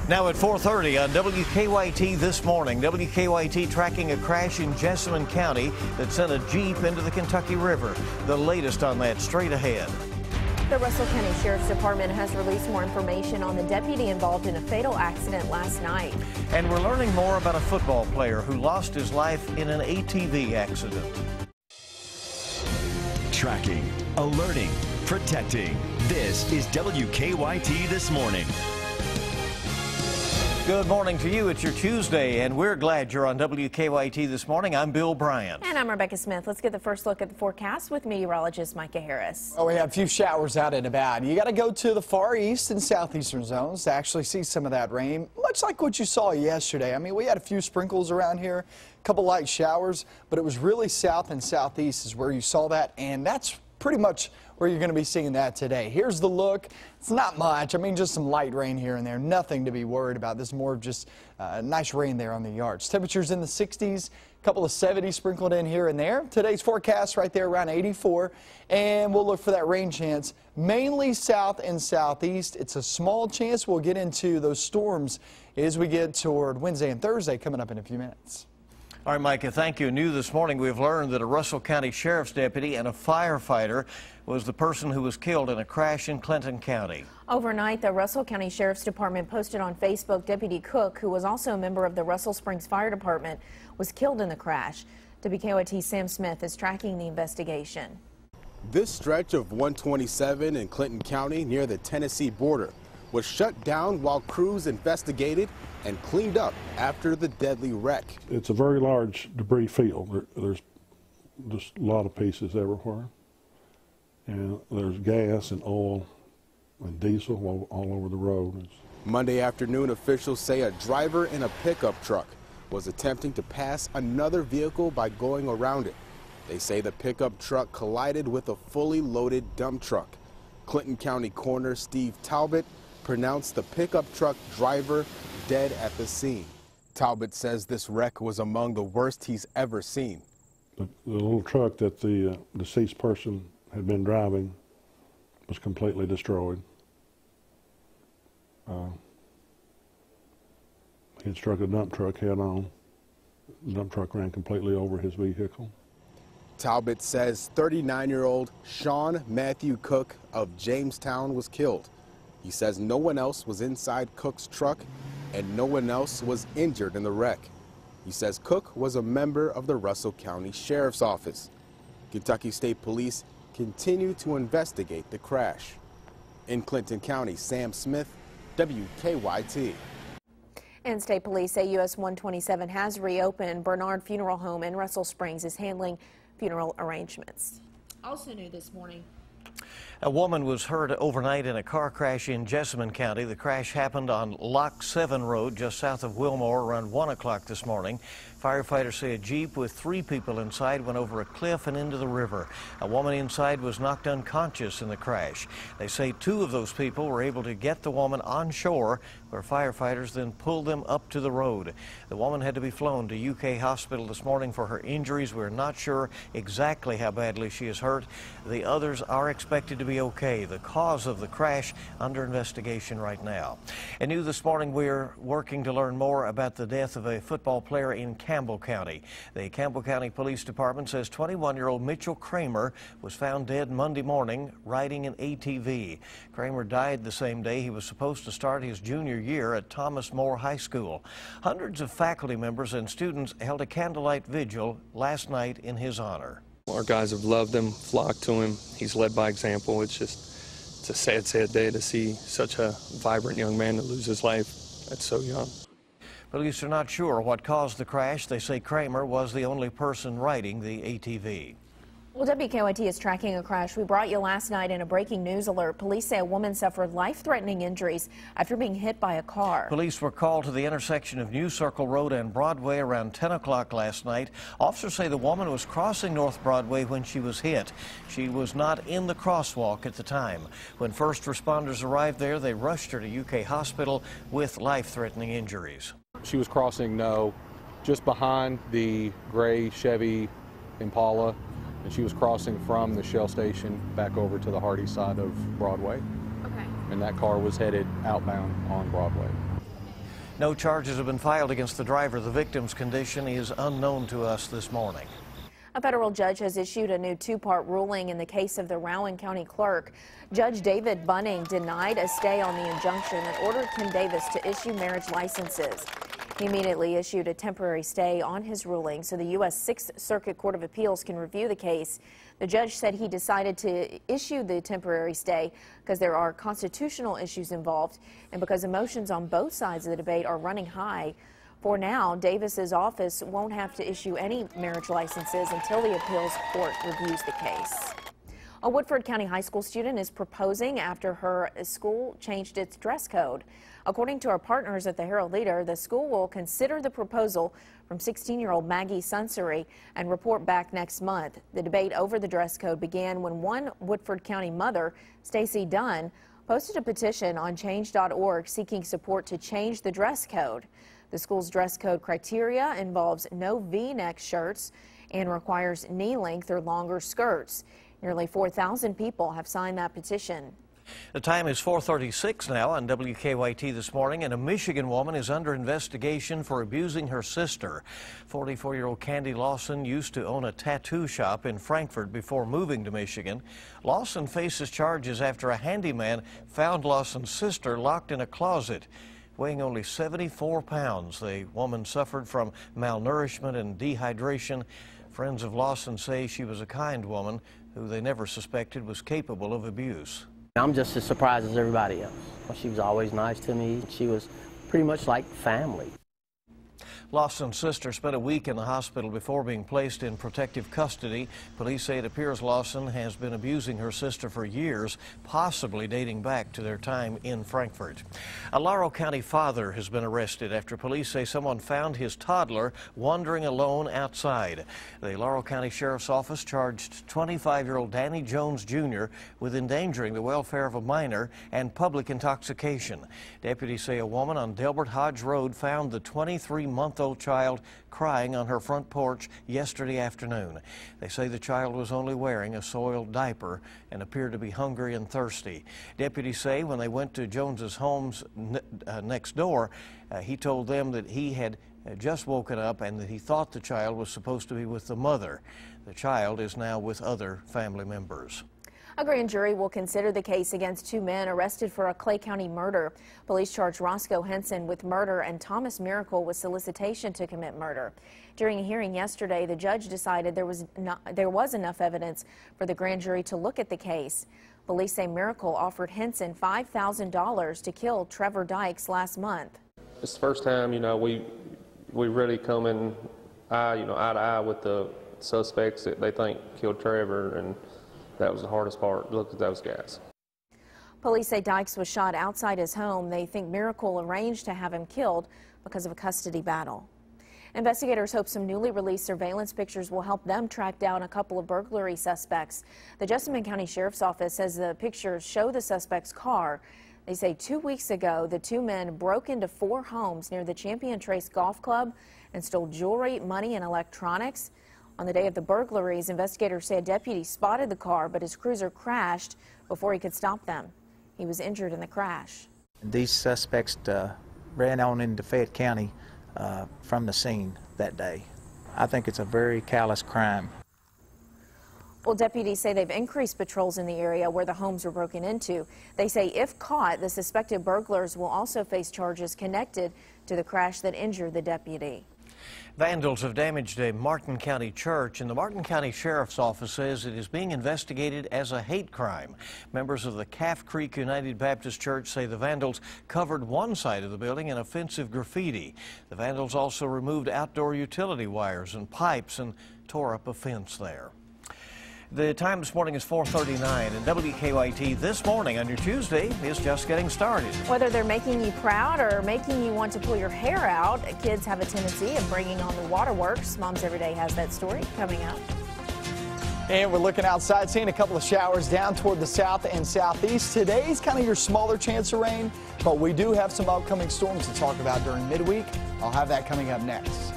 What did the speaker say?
Now at 4:30 on WKYT this morning, WKYT tracking a crash in Jessamine County that sent a Jeep into the Kentucky River. The latest on that straight ahead. The Russell County Sheriff's Department has released more information on the deputy involved in a fatal accident last night. And we're learning more about a football player who lost his life in an ATV accident. Tracking, alerting, protecting. This is WKYT This Morning. Good morning to you. It's your Tuesday, and we're glad you're on WKYT this morning. I'm Bill Bryant. And I'm Rebecca Smith. Let's get the first look at the forecast with meteorologist Micah Harris. Oh, we have a few showers out and about. You got to go to the far east and southeastern zones to actually see some of that rain, much like what you saw yesterday. I mean, we had a few sprinkles around here, a couple light showers, but it was really south and southeast is where you saw that, and that's pretty much where you're going to be seeing that today. Here's the look. It's not much. I mean, just some light rain here and there. Nothing to be worried about. This is more of just nice rain there on the yards. Temperatures in the 60s, a couple of 70s sprinkled in here and there. Today's forecast right there around 84, and we'll look for that rain chance mainly south and southeast. It's a small chance we'll get into those storms as we get toward Wednesday and Thursday coming up in a few minutes. All right, Micah, thank you. New this morning, we've learned that a Russell County Sheriff's deputy and a firefighter was the person who was killed in a crash in Clinton County. Overnight, the Russell County Sheriff's Department posted on Facebook Deputy Cook, who was also a member of the Russell Springs Fire Department, was killed in the crash. WKYT's Sam Smith is tracking the investigation. This stretch of 127 in Clinton County near the Tennessee border was shut down while crews investigated and cleaned up after the deadly wreck. It's a very large debris field. There's just a lot of pieces everywhere. And there's gas and oil and diesel all over the road. Monday afternoon, officials say a driver in a pickup truck was attempting to pass another vehicle by going around it. They say the pickup truck collided with a fully loaded dump truck. Clinton County Coroner Steve Talbot pronounced the pickup truck driver dead at the scene. Talbot says this wreck was among the worst he's ever seen. The little truck that the deceased person had been driving was completely destroyed. He had struck a dump truck head on. The dump truck ran completely over his vehicle. Talbot says 39-year-old Sean Matthew Cook of Jamestown was killed. He says no one else was inside Cook's truck and no one else was injured in the wreck. He says Cook was a member of the Russell County Sheriff's Office. Kentucky State Police continue to investigate the crash. In Clinton County, Sam Smith, WKYT. And state police say US 127 has reopened. Bernard Funeral Home in Russell Springs is handling funeral arrangements. Also new this morning, a woman was hurt overnight in a car crash in Jessamine County. The crash happened on Lock 7 Road just south of Wilmore around 1 o'clock this morning. Firefighters say a Jeep with 3 people inside went over a cliff and into the river. A woman inside was knocked unconscious in the crash. They say 2 of those people were able to get the woman on shore, where firefighters then pulled them up to the road. The woman had to be flown to UK Hospital this morning for her injuries. We're not sure exactly how badly she is hurt. The others are expected to be okay. The cause of the crash under investigation right now. And new this morning, we're working to learn more about the death of a football player in Campbell County. The Campbell County Police Department says 21-year-old Mitchell Kramer was found dead Monday morning riding an ATV. Kramer died the same day he was supposed to start his junior year at Thomas More High School. Hundreds of faculty members and students held a candlelight vigil last night in his honor. Our guys have loved him, flocked to him. He's led by example. It's a sad, sad day to see such a vibrant young man to lose his life at so young. Police are not sure what caused the crash. They say Kramer was the only person riding the ATV. Well, WKYT is tracking a crash we brought you last night in a breaking news alert. Police say a woman suffered life-threatening injuries after being hit by a car. Police were called to the intersection of New Circle Road and Broadway around 10 o'clock last night. Officers say the woman was crossing North Broadway when she was hit. She was not in the crosswalk at the time. When first responders arrived there, they rushed her to UK Hospital with life-threatening injuries. She was crossing just behind the gray Chevy Impala, and she was crossing from the Shell station back over to the Hardy side of Broadway. Okay. And that car was headed outbound on Broadway. No charges have been filed against the driver. The victim's condition is unknown to us this morning. A federal judge has issued a new two-part ruling in the case of the Rowan County clerk. Judge David Bunning denied a stay on the injunction and ordered Kim Davis to issue marriage licenses. He immediately issued a temporary stay on his ruling so the U.S. 6th Circuit Court of Appeals can review the case. The judge said he decided to issue the temporary stay because there are constitutional issues involved and because emotions on both sides of the debate are running high. For now, Davis's office won't have to issue any marriage licenses until the appeals court reviews the case. A Woodford County high school student is proposing after her school changed its dress code. According to our partners at the Herald Leader, the school will consider the proposal from 16-year-old Maggie Sunsery and report back next month. The debate over the dress code began when one Woodford County mother, Stacy Dunn, posted a petition on change.org seeking support to change the dress code. The school's dress code criteria involves no V-neck shirts and requires knee length or longer skirts. Nearly 4,000 people have signed that petition. The time is 4:36 now on WKYT this morning, and a Michigan woman is under investigation for abusing her sister. 44-year-old Candy Lawson used to own a tattoo shop in Frankfort before moving to Michigan. Lawson faces charges after a handyman found Lawson's sister locked in a closet. Weighing only 74 pounds, the woman suffered from malnourishment and dehydration. Friends of Lawson say she was a kind woman who they never suspected was capable of abuse. I'm just as surprised as everybody else. She was always nice to me. She was pretty much like family. Lawson's sister spent a week in the hospital before being placed in protective custody. Police say it appears Lawson has been abusing her sister for years, possibly dating back to their time in Frankfort. A Laurel County father has been arrested after police say someone found his toddler wandering alone outside. The Laurel County Sheriff's Office charged 25-year-old Danny Jones Jr. with endangering the welfare of a minor and public intoxication. Deputies say a woman on Delbert Hodge Road found the 23-month-old child crying on her front porch yesterday afternoon. They say the child was only wearing a soiled diaper and appeared to be hungry and thirsty. Deputies say when they went to Jones's homes next door, he told them that he had just woken up and that he thought the child was supposed to be with the mother. The child is now with other family members. A grand jury will consider the case against two men arrested for a Clay County murder. Police charged Roscoe Henson with murder and Thomas Miracle with solicitation to commit murder. During a hearing yesterday, the judge decided there was enough evidence for the grand jury to look at the case. Police say Miracle offered Henson $5,000 to kill Trevor Dykes last month. It's the first time, we really come in eye to eye with the suspects that they think killed Trevor, and that was the hardest part, look at those guys. Police say Dykes was shot outside his home. They think Miracle arranged to have him killed because of a custody battle. Investigators hope some newly released surveillance pictures will help them track down a couple of burglary suspects. The Jessamine County Sheriff's Office says the pictures show the suspect's car. They say 2 weeks ago, the two men broke into 4 homes near the Champion Trace Golf Club and stole jewelry, money, and electronics. On the day of the burglaries, investigators say a deputy spotted the car, but his cruiser crashed before he could stop them. He was injured in the crash. These suspects ran on into Fayette County from the scene that day. I think it's a very callous crime. Well, deputies say they've increased patrols in the area where the homes were broken into. They say if caught, the suspected burglars will also face charges connected to the crash that injured the deputy. Vandals have damaged a Martin County church, and the Martin County Sheriff's Office says it is being investigated as a hate crime. Members of the Calf Creek United Baptist Church say the vandals covered one side of the building in offensive graffiti. The vandals also removed outdoor utility wires and pipes and tore up a fence there. The time this morning is 4:39, and WKYT this morning on your Tuesday is just getting started. Whether they're making you proud or making you want to pull your hair out, kids have a tendency of bringing on the waterworks. Moms Every Day has that story coming up. And we're looking outside, seeing a couple of showers down toward the south and southeast. Today's kind of your smaller chance of rain, but we do have some upcoming storms to talk about during midweek. I'll have that coming up next.